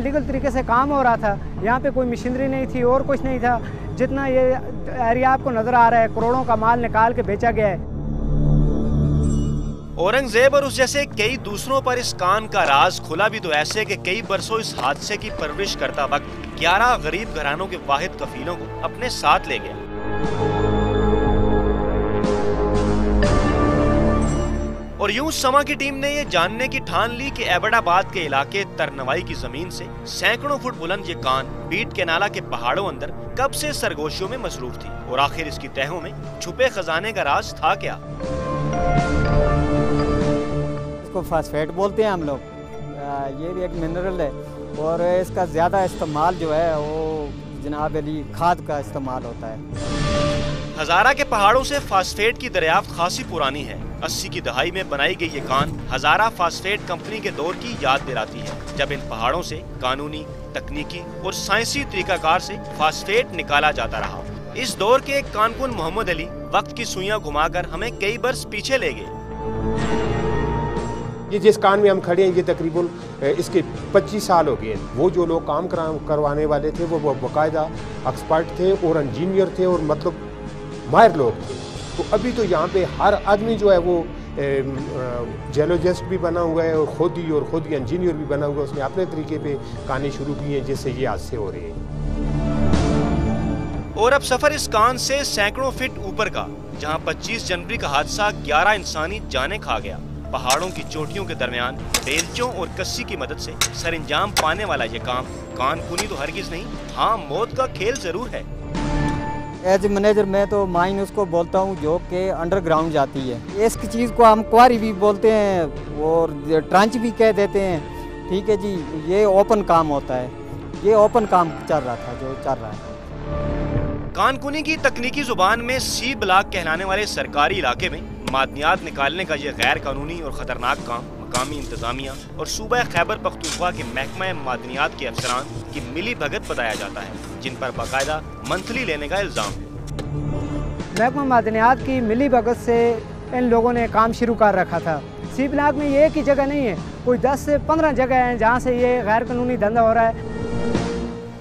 Legal तरीके से काम हो रहा था। यहाँ पे कोई मशीनरी नहीं थी और कुछ नहीं था। जितना ये एरिया आपको नज़र आ रहा है, करोड़ों का माल निकाल के बेचा गया है। औरंगजेब और उस जैसे कई दूसरों पर इस कान का राज खुला भी तो ऐसे कि कई बरसों इस हादसे की परवरिश करता वक्त 11 गरीब घरानों के वाहिद कफीलों को अपने साथ ले गया। और यूं समा की टीम ने ये जानने की ठान ली कि एबटाबाद के इलाके तरनवाई की जमीन से सैकड़ों फुट बुलंद ये कान बीट के नाला के पहाड़ों अंदर कब से सरगोशियों में मसरूफ थी और आखिर इसकी तहों में छुपे खजाने का राज था क्या। इसको फास्फेट बोलते हैं हम लोग। ये भी एक मिनरल है और इसका ज़्यादा इस्तेमाल जो है वो जनाब अली खाद का इस्तेमाल होता है। हजारा के पहाड़ों से फास्फेट की दरियाफ्त खासी पुरानी है। 80 की दहाई में बनाई गई ये कान हजारा फास्फेट कंपनी के दौर की याद दिलाती है, जब इन पहाड़ों से कानूनी, तकनीकी और साइंसी तरीकाकार से फास्फेट निकाला जाता रहा। इस दौर के एक कानकुन मोहम्मद अली वक्त की सुइयां घुमाकर हमें कई बरस पीछे ले गए। ये जिस कान में हम खड़े हैं ये तकरीबन इसके 25 साल हो गए। वो जो लोग काम करवाने वाले थे वो बाकायदा एक्सपर्ट थे और इंजीनियर थे और मतलब माहिर लोग थे। तो अभी तो यहाँ पे हर आदमी जो है वो जियोलॉजिस्ट भी बना हुआ है और खुद ही इंजीनियर भी बना हुआ है। उसने अपने तरीके पे कानें शुरू की हैं जिससे ये हादसे हो रहे हैं। और अब सफर इस कान से सैकड़ों फीट ऊपर का, जहाँ 25 जनवरी का हादसा 11 इंसानी जाने खा गया। पहाड़ों की चोटियों के दरमियान बेलचों और कस्सी की मदद से सरंजाम पाने वाला ये काम कानकुनी तो हरगिज नहीं, हाँ मौत का खेल जरूर है। एज मैनेजर मैं तो माइन उसको बोलता हूँ जो कि अंडरग्राउंड जाती है। इस चीज़ को हम क्वारी भी बोलते हैं और ट्रंच भी कह देते हैं। ठीक है जी, ये ओपन काम होता है। ये ओपन काम चल रहा था जो चल रहा है। कानकुनी की तकनीकी जुबान में सी ब्लॉक कहलाने वाले सरकारी इलाके में मादनियात निकालने का ये गैर कानूनी और खतरनाक काम मकामी इंतजामिया और सूबा खैबर पख्तूनख्वा के महकमा मादनियात के अफसरान की मिली भगत बताया जाता है, जिन पर बाकायदा मंथली लेने का इल्जाम है। महकमा मादनियात की मिली भगत से इन लोगों ने काम शुरू कर रखा था। सी ब्लॉक में ये एक ही जगह नहीं है, कोई 10 से 15 जगह हैं जहाँ से ये गैर कानूनी धंधा हो रहा है।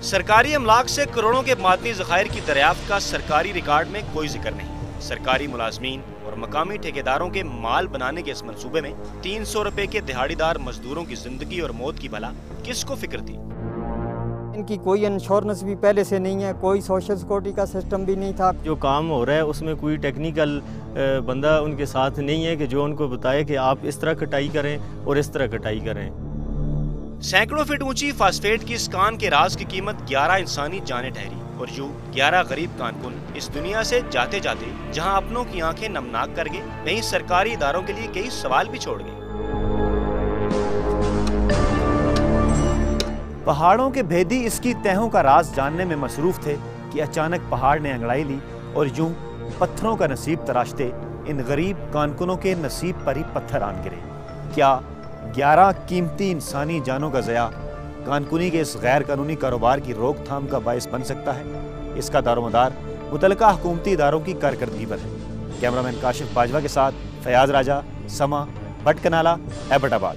सरकारी अमलाक से करोड़ों के मादनी ज़खायर की दरियाफ्त का सरकारी रिकॉर्ड में कोई जिक्र नहीं। सरकारी मुलाजमीन और मकामी ठेकेदारों के माल बनाने के इस मंसूबे में 300 रुपए के दिहाड़ीदार मजदूरों की जिंदगी और मौत की भला किसको फिक्र थी। इनकी कोई इंश्योरेंस भी पहले से नहीं है, कोई सोशल सिक्योरिटी का सिस्टम भी नहीं था। जो काम हो रहा है उसमें कोई टेक्निकल बंदा उनके साथ नहीं है कि जो उनको बताए कि आप इस तरह कटाई करें और इस तरह कटाई करें। सैकड़ों फीट ऊंची फास्फेट की इस कान के राज की कीमत 11 इंसानी जाने ठहरी और यूं 11 गरीब कानकुन इस दुनिया से जाते जाते जहां अपनों की आंखें नमनाक कर गए, वहीं सरकारी इदारों के लिए कई सवाल भी छोड़ गए। पहाड़ों के भेदी इसकी तहों का राज जानने में मसरूफ थे कि अचानक पहाड़ ने अंगड़ाई ली और यूं पत्थरों का नसीब तराशते इन गरीब कानकुनों के नसीब पर ही पत्थर आन गिरे। क्या 11 कीमती इंसानी जानों का ज़या कानकुनी के इस गैर कानूनी कारोबार की रोकथाम का बायस बन सकता है? इसका दारोमदार मुतलका हुकूमती इदारों की कारकर्दगी पर है। कैमरामैन काशिफ बाजवा के साथ फयाज राजा, समा, भटकनाला, एबटाबाद।